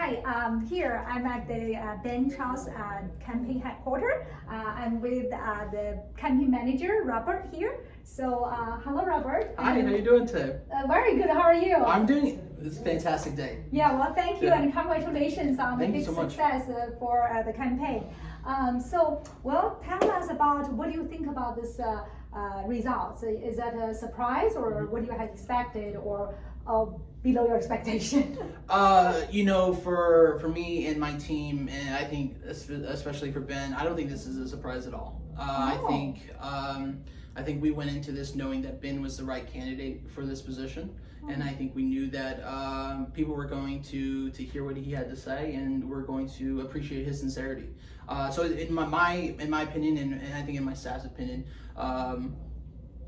Hi, here I'm at the Ben Chou'S campaign headquarters. I'm with the campaign manager, Robert, here. So, hello, Robert. Hi, how you doing today? Very good. How are you? I'm doing. It's a fantastic day. Yeah, well, thank you, Yeah. and congratulations on the Thank you big so much. success for the campaign. Tell us about what do you think about this results? Is that a surprise, or what do you had expected, or below your expectation? For me and my team, and I think especially for Ben, I don't think this is a surprise at all. I think we went into this knowing that Ben was the right candidate for this position, and I think we knew that people were going to hear what he had to say, and were going to appreciate his sincerity. So in my opinion, and I think in my staff's opinion,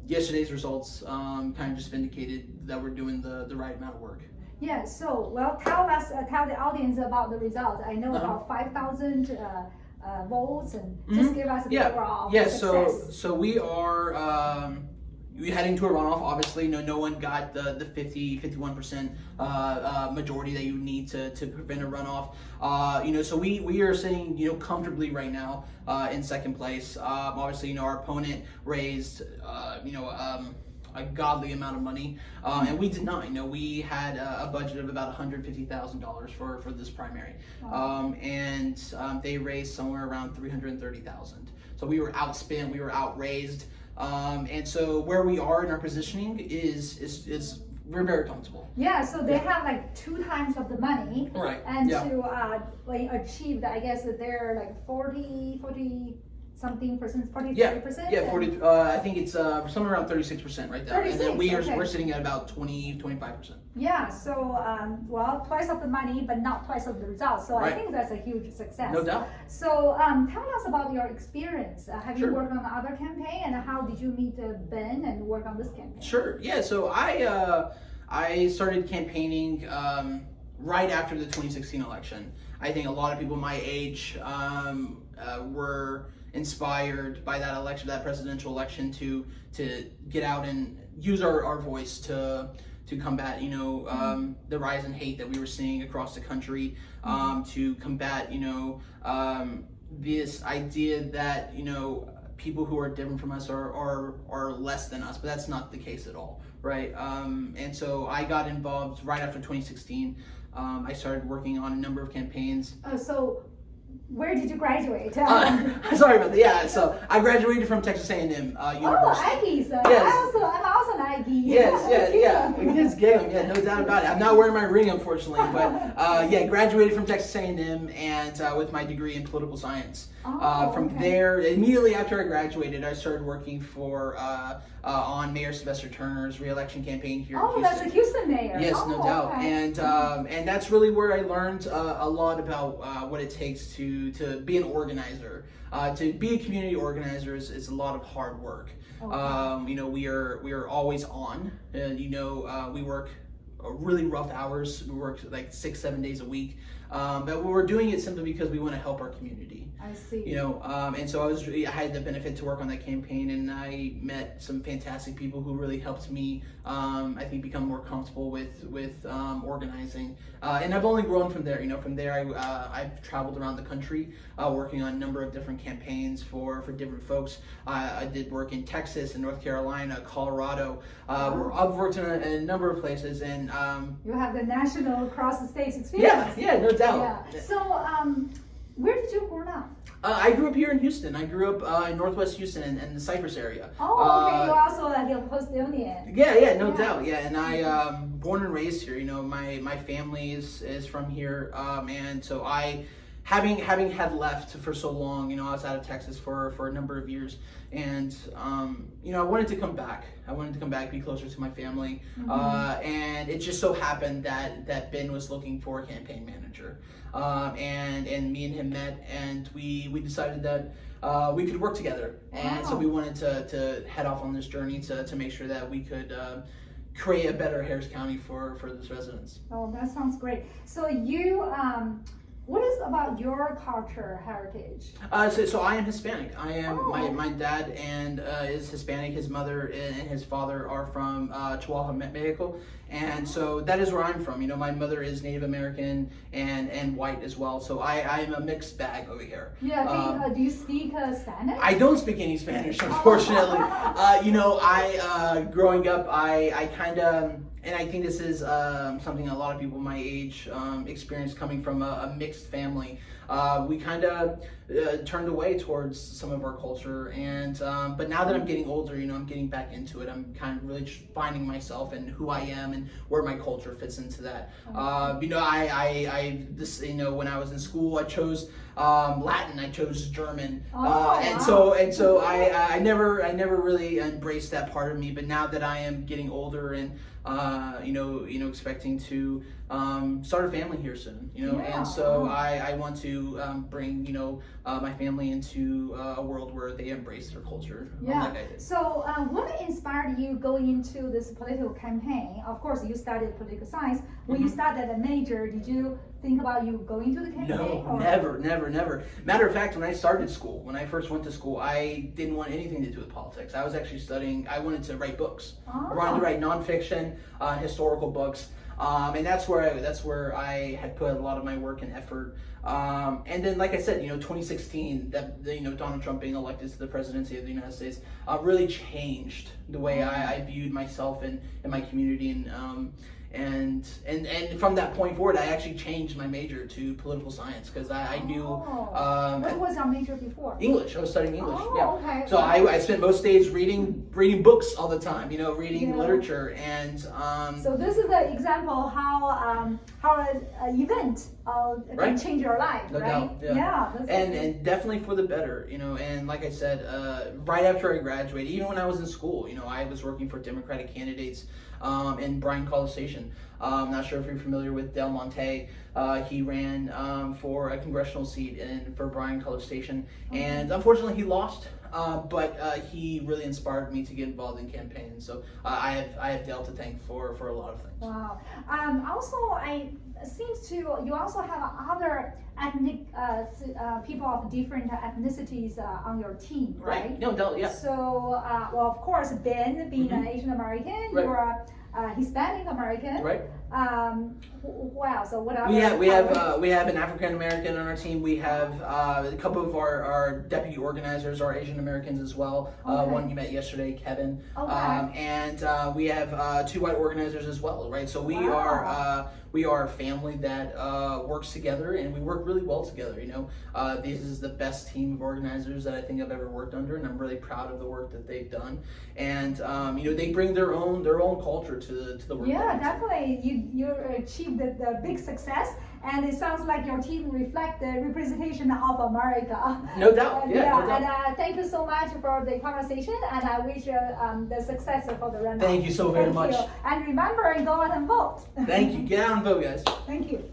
yesterday's results kind of just vindicated that we're doing the right amount of work. Yeah, so, tell the audience about the results. I know about 5,000 votes, and just give us the overall success. So we are we're heading to a runoff. Obviously, no one got the 51% majority that you need to prevent a runoff. So we are sitting comfortably right now in second place. Obviously, our opponent raised a godly amount of money, and we did not. We had a budget of about $150,000 for this primary, and they raised somewhere around $330,000. So we were outspent, we were outraised, and so where we are in our positioning is we're very comfortable. Yeah, so they have like 2 times of the money, right? And to achieve that, I guess that they're like 40 something percent, 40%. Yeah, 40. I think it's somewhere around 36% right there. 36, and then we're sitting at about 25%. Yeah, so twice of the money, but not twice of the results. So Right. I think that's a huge success. No doubt. So tell us about your experience. Have you Sure. worked on the other campaign, and how did you meet Ben and work on this campaign? Sure. Yeah. So I started campaigning right after the 2016 election. I think a lot of people my age were inspired by that election, that presidential election, to get out and use our voice to combat the rise in hate that we were seeing across the country, to combat this idea that people who are different from us are less than us, but that's not the case at all, right? And so I got involved right after 2016. I started working on a number of campaigns. So where did you graduate? Sorry about that. Yeah, so I graduated from Texas A&M University. Aggies. Yes. I'm also an Aggie. Yeah. It's game. Yeah, no doubt about it. I'm not wearing my ring, unfortunately, but graduated from Texas A&M and with my degree in political science. From there, immediately after I graduated, I started working for on Mayor Sylvester Turner's re-election campaign here in Houston. That's a Houston mayor. Yes, no doubt. Okay. And that's really where I learned a lot about what it takes to be an organizer. To be a community organizer is a lot of hard work. Okay. We are always on. We work really rough hours. We work like 6-7 days a week. But we're doing it simply because we want to help our community. I see. And so I had the benefit to work on that campaign, and I met some fantastic people who really helped me, I think, become more comfortable with organizing. And I've only grown from there. From there, I've traveled around the country, working on a number of different campaigns for different folks. I did work in Texas and North Carolina, Colorado. I've worked in a number of places, and you have the national across the states experience. Yeah, no doubt. Yeah. So, where did you grow up? I grew up here in Houston. I grew up in Northwest Houston and the Cypress area. Oh, okay. You're also like a Bostonian. Yeah, no doubt. Yeah, and I born and raised here. My family is from here, and so having had left for so long, I was out of Texas for a number of years, and I wanted to come back. I wanted to come back, be closer to my family, and it just so happened that Ben was looking for a campaign manager, and me and him met, and we decided that we could work together, and so we wanted to head off on this journey to make sure that we could create a better Harris County for its residents. Oh, that sounds great. So you What is about your culture heritage? So I am Hispanic. I am my Oh. dad is Hispanic. His mother and his father are from Chihuahua, Mexico, and so that is where I'm from. You know, my mother is Native American and white as well. So I am a mixed bag over here. Yeah, do you speak Spanish? I don't speak any Spanish, unfortunately. You know, growing up, I kind of, and I think this is something a lot of people my age experience coming from a mixed family. We kind of turned away towards some of our culture, and but now that I'm getting older, you know, I'm getting back into it. I'm kind of really just finding myself and who I am and where my culture fits into that. You know, you know, when I was in school, I chose Latin, I chose German, and so I never really embraced that part of me. But now that I am getting older and you know, expecting to start a family here soon, you know, and so I want to bring, you know, my family into a world where they embrace their culture. Yeah. Like I did. So what inspired you going into this political campaign? Of course, you studied political science. When you started a major, did you think about you going to the campaign? No, never. Matter of fact, when I started school, when I first went to school, I didn't want anything to do with politics. I was actually studying, I wanted to write books. I wanted to write nonfiction, historical books. And that's where I had put a lot of my work and effort. And then, like I said, you know, 2016, you know, Donald Trump being elected to the presidency of the United States really changed the way I viewed myself and my community. And from that point forward, I actually changed my major to political science because I knew. What was your major before? English. I was studying English. Okay. So I spent most days reading books all the time. You know, reading literature and. So this is the example how an event can change your life, No right? doubt, yeah. And definitely for the better, you know. And like I said, right after I graduated, even when I was in school, you know, I was working for Democratic candidates in Bryan College Station. I'm not sure if you're familiar with Del Monte. He ran for a congressional seat for Bryan College Station, and unfortunately he lost. But he really inspired me to get involved in campaigns. So I have Dale to thank for a lot of things. Wow. Also, seems to you also have other ethnic people of different ethnicities on your team, right? No, Del, yeah. So, well, of course, Ben being an Asian American, Right. you're a Hispanic American. Right. Wow. So what else? We have an African American on our team. We have a couple of our deputy organizers are Asian Americans as well. One you met yesterday, Kevin. And we have 2 white organizers as well, right? So we are a family that works together, and we work really well together. You know, this is the best team of organizers that I think I've ever worked under, and I'm really proud of the work that they've done. And you know, they bring their own culture to the work. Yeah, definitely. You achieved the big success, and it sounds like your team reflect the representation of America. No doubt. Yeah. No doubt. And thank you so much for the conversation, and I wish you the success for the runoff. Thank you so very much. And remember, go out and vote. Thank you. Get out and vote, guys. Thank you.